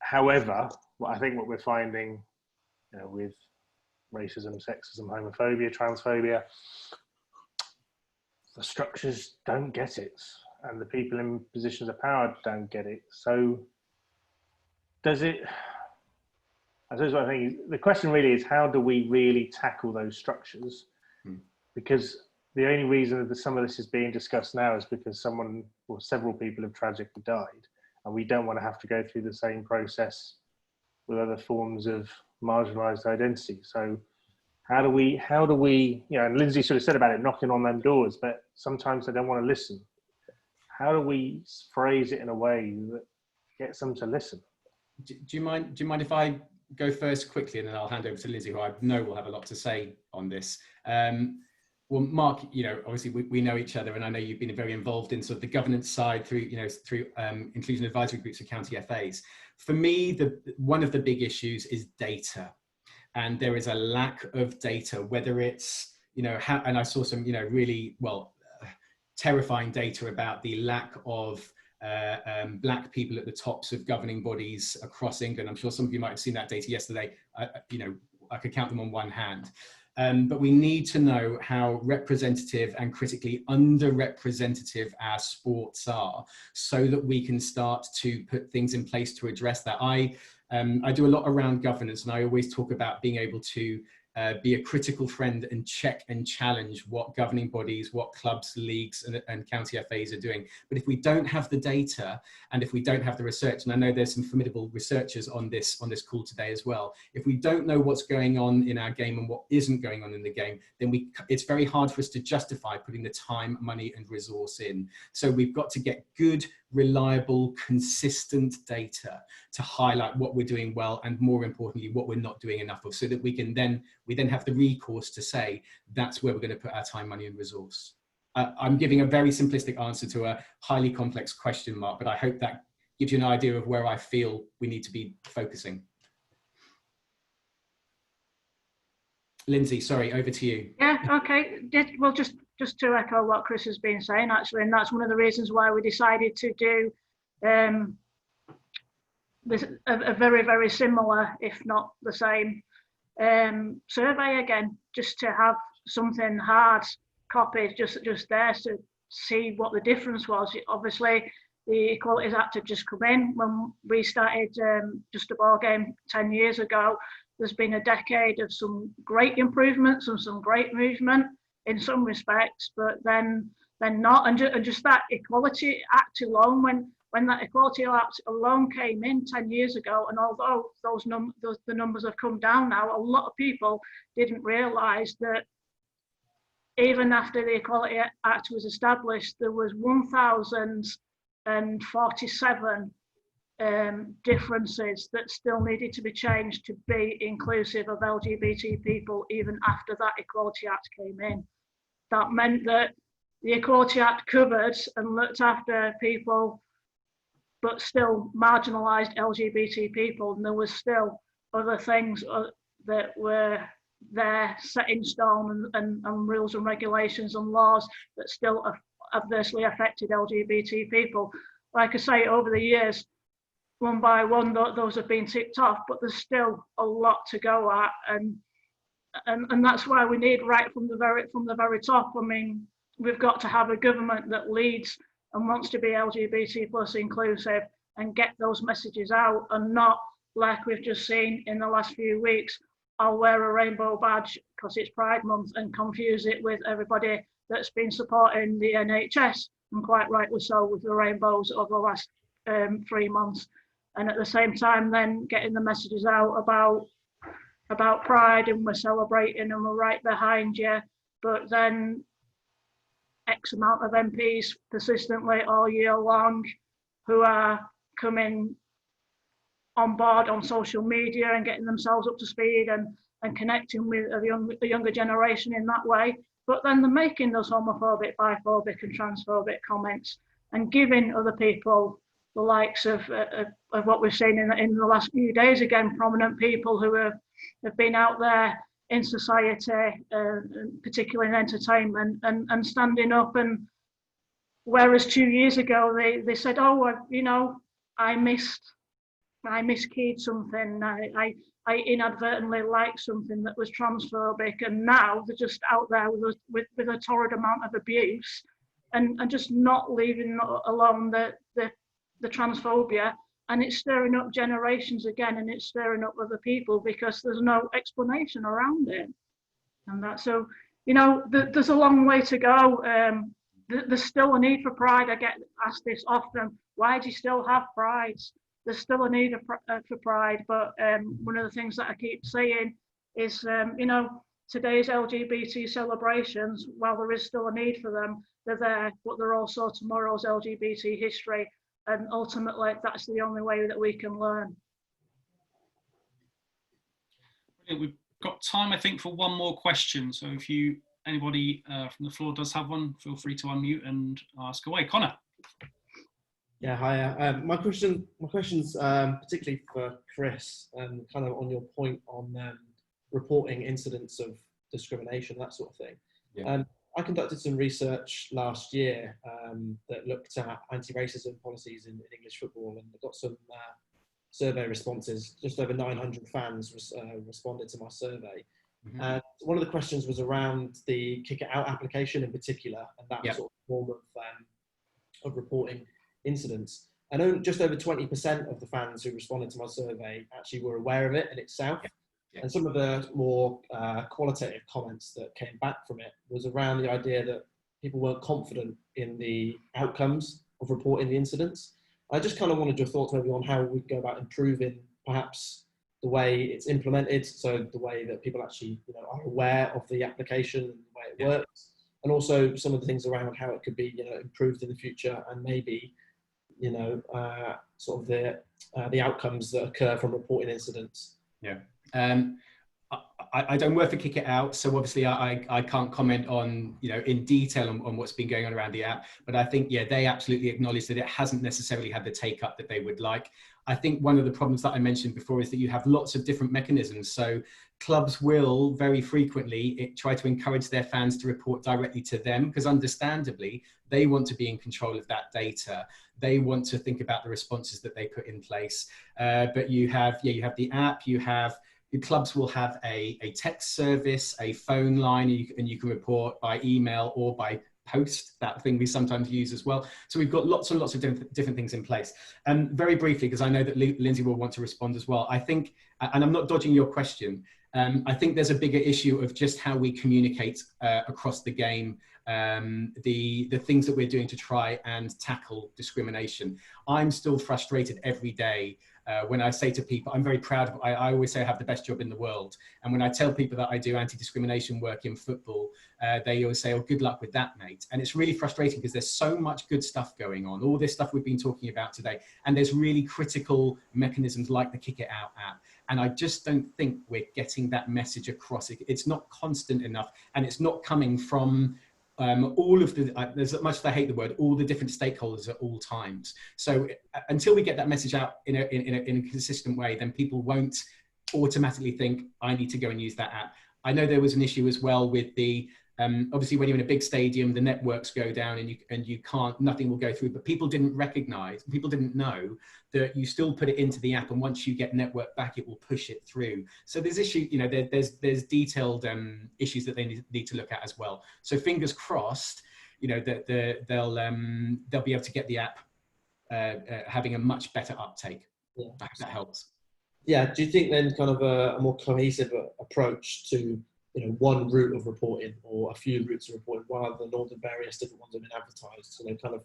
Speaker 5: However, I think what we're finding, with racism, sexism, homophobia, transphobia, the structures don't get it, and the people in positions of power don't get it. So does it, I suppose what I think is, the question really is, how do we really tackle those structures? Because the only reason that some of this is being discussed now is because someone or several people have tragically died, and we don't want to have to go through the same process with other forms of marginalized identity. So how do we, and Lindsay sort of said about it, knocking on them doors, but sometimes they don't want to listen. How do we phrase it in a way that gets them to listen?
Speaker 3: Do you mind if I go first quickly, and then I'll hand over to Lindsay, who I know will have a lot to say on this. Well, Mark, obviously we know each other, and I know you've been very involved in sort of the governance side through inclusion advisory groups and county FAs. For me, one of the big issues is data, and there is a lack of data. Whether it's and I saw some really terrifying data about the lack of black people at the tops of governing bodies across England. I'm sure some of you might have seen that data yesterday. I could count them on one hand. But we need to know how representative and critically underrepresentative our sports are, so that we can start to put things in place to address that. I do a lot around governance, and I always talk about being able to be a critical friend and check and challenge what governing bodies, what clubs, leagues and county FAs are doing. But if we don't have the data, and if we don't have the research, and I know there's some formidable researchers on this call today as well, if we don't know what's going on in our game and what isn't going on in the game, then it's very hard for us to justify putting the time, money and resource in. So we've got to get good, reliable, consistent data to highlight what we're doing well, and more importantly, what we're not doing enough of, so that we then have the recourse to say, that's where we're going to put our time, money and resource. I'm giving a very simplistic answer to a highly complex question, Mark, but I hope that gives you an idea of where I feel we need to be focusing. Lindsay, sorry, over to you.
Speaker 2: Yeah, okay. Well, just to echo what Chris has been saying, actually, and that's one of the reasons why we decided to do a very, very similar, if not the same, survey again, just to have something hard copied just there to see what the difference was. Obviously, the Equalities Act had just come in when we started Just a Ball Game 10 years ago. There's been a decade of some great improvements and some great movement in some respects, but then not. And just that Equality Act alone, when that Equality Act alone came in 10 years ago, and although the numbers have come down now, a lot of people didn't realise that even after the Equality Act was established, there was 1,047 differences that still needed to be changed to be inclusive of LGBT people, even after that Equality Act came in. That meant that the Equality Act covered and looked after people, but still marginalised LGBT people, and there was still other things that were there set in stone, and rules and regulations and laws that still adversely affected LGBT people. Like I say, over the years, one by one, those have been ticked off, but there's still a lot to go at, and that's why we need, right from the very top. I mean, we've got to have a government that leads and wants to be LGBT plus inclusive and get those messages out, and not like we've just seen in the last few weeks, I'll wear a rainbow badge because it's Pride Month, and confuse it with everybody that's been supporting the NHS, and quite rightly so, with the rainbows over the last 3 months. And at the same time, then getting the messages out about Pride, and we're celebrating and we're right behind you. But then X amount of MPs persistently all year long who are coming on board on social media and getting themselves up to speed and connecting with a younger generation in that way. But then they're making those homophobic, biphobic and transphobic comments and giving other people the likes of what we've seen in the last few days, again, prominent people who have been out there in society, particularly in entertainment, and standing up. And whereas 2 years ago they said, oh, you know, I miskeyed something, I inadvertently liked something that was transphobic, and now they're just out there with a torrid amount of abuse and just not leaving alone the transphobia. And it's stirring up generations again, and it's stirring up other people because there's no explanation around it. And that, so, you know, there's a long way to go. There's still a need for pride. I get asked this often. Why do you still have prides? There's still a need for pride. But one of the things that I keep saying is, you know, today's LGBT celebrations, while there is still a need for them, they're there, but they're also tomorrow's LGBT history. And ultimately, that's the only way that we can learn.
Speaker 1: We've got time, I think, for one more question. So if anybody from the floor does have one, feel free to unmute and ask away. Connor.
Speaker 6: Yeah, hi. My question's particularly for Chris, kind of on your point on reporting incidents of discrimination, that sort of thing. Yeah. I conducted some research last year that looked at anti-racism policies in English football, and I got some survey responses. Just over 900 fans responded to my survey. Mm-hmm. And one of the questions was around the Kick It Out application in particular, and that sort of form of reporting incidents. And just over 20% of the fans who responded to my survey actually were aware of it in itself. Yeah. And some of the more qualitative comments that came back from it was around the idea that people weren't confident in the outcomes of reporting the incidents. I just kind of wanted your thoughts maybe on how we go about improving perhaps the way it's implemented, so the way that people actually, you know, are aware of the application and the way it works, and also some of the things around how it could be, you know, improved in the future, and maybe, you know, sort of the outcomes that occur from reporting incidents.
Speaker 3: Yeah. I don't work for Kick It Out, so obviously I can't comment on, you know, in detail on what's been going on around the app, but I think, yeah, they absolutely acknowledge that it hasn't necessarily had the take up that they would like. I think one of the problems that I mentioned before is that you have lots of different mechanisms. So clubs will very frequently try to encourage their fans to report directly to them, because understandably, they want to be in control of that data. They want to think about the responses that they put in place. But you have the app, clubs will have a text service, a phone line, and you can report by email or by post, that thing we sometimes use as well. So we've got lots and lots of different things in place. And very briefly, because I know that Lindsay will want to respond as well, I think, and I'm not dodging your question, I think there's a bigger issue of just how we communicate across the game, the things that we're doing to try and tackle discrimination. I'm still frustrated every day when I say to people, I'm very proud of, I always say I have the best job in the world. And when I tell people that I do anti-discrimination work in football, they always say, oh, good luck with that, mate. And it's really frustrating because there's so much good stuff going on, all this stuff we've been talking about today. And there's really critical mechanisms like the Kick It Out app. And I just don't think we're getting that message across. It's not constant enough, and it's not coming from all of the, as much as I hate the word, all the different stakeholders at all times. So until we get that message out in a consistent way, then people won't automatically think, I need to go and use that app. I know there was an issue as well with the, obviously when you're in a big stadium, the networks go down and you can't, nothing will go through, but people didn't know that you still put it into the app, and once you get network back, it will push it through. So there's issue, you know, there's detailed issues that they need to look at as well. So fingers crossed, you know, that they'll be able to get the app having a much better uptake. Yeah. I hope that helps.
Speaker 6: Yeah, do you think then kind of a more cohesive approach to one route of reporting or a few routes of reporting rather than all the various different ones that have been advertised. So they kind of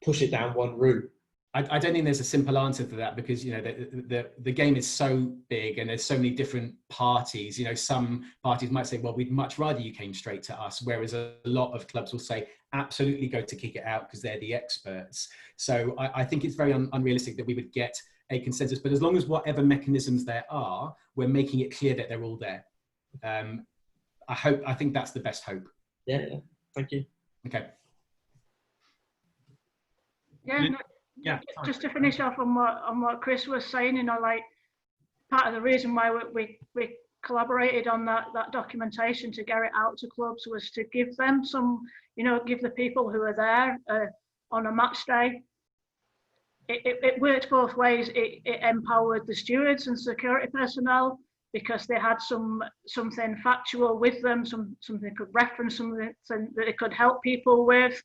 Speaker 6: push it down one route.
Speaker 3: I don't think there's a simple answer to that, because the game is so big and there's so many different parties. Some parties might say, well, we'd much rather you came straight to us, whereas a lot of clubs will say absolutely go to Kick It Out because they're the experts. So I think it's very unrealistic that we would get a consensus, but as long as whatever mechanisms there are, we're making it clear that they're all there. I think that's the best hope.
Speaker 6: Yeah. Thank you.
Speaker 3: Okay.
Speaker 2: Yeah, just to finish off on what Chris was saying, like part of the reason why we collaborated on that documentation to get it out to clubs was to give them some, give the people who are there on a match day. It worked both ways. It empowered the stewards and security personnel because they had something factual with them, something they could reference, something that they could help people with.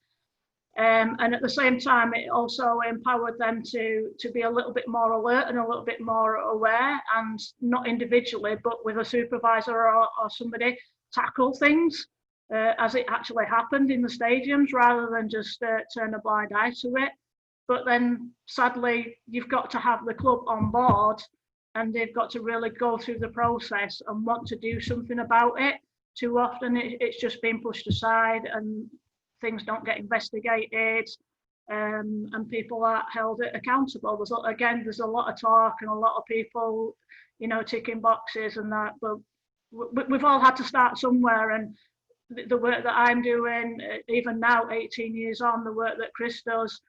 Speaker 2: And at the same time, it also empowered them to be a little bit more alert and a little bit more aware, and not individually, but with a supervisor or somebody, tackle things as it actually happened in the stadiums, rather than just turn a blind eye to it. But then, sadly, you've got to have the club on board, and they've got to really go through the process and want to do something about it. Too often, it's just been pushed aside, and things don't get investigated, and people aren't held accountable. There's a lot of talk and a lot of people, ticking boxes and that, but we've all had to start somewhere. And the work that I'm doing, even now, 18 years on, the work that Chris does,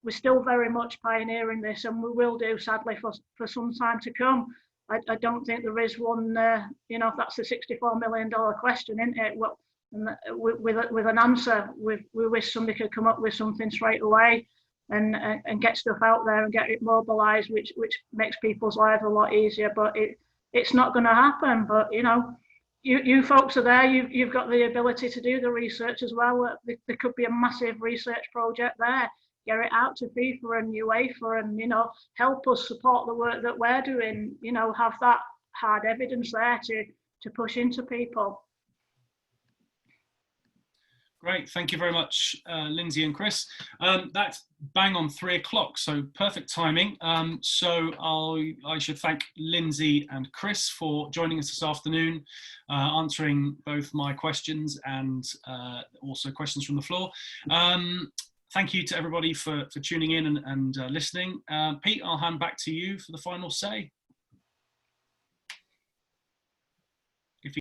Speaker 2: we're still very much pioneering this, and we will do, sadly, for some time to come. I don't think there is one, that's the $64 million question, isn't it? Well, with an answer, we wish somebody could come up with something straight away and get stuff out there and get it mobilised, which makes people's lives a lot easier. But it's not going to happen. But you folks are there. You've got the ability to do the research as well. There could be a massive research project there. Get it out to FIFA and UEFA, and help us support the work that we're doing. Have that hard evidence there to push into people.
Speaker 1: Great, thank you very much, Lindsay and Chris. That's bang on 3 o'clock, so perfect timing. So I should thank Lindsay and Chris for joining us this afternoon, answering both my questions and also questions from the floor. Thank you to everybody for tuning in and listening. Pete, I'll hand back to you for the final say.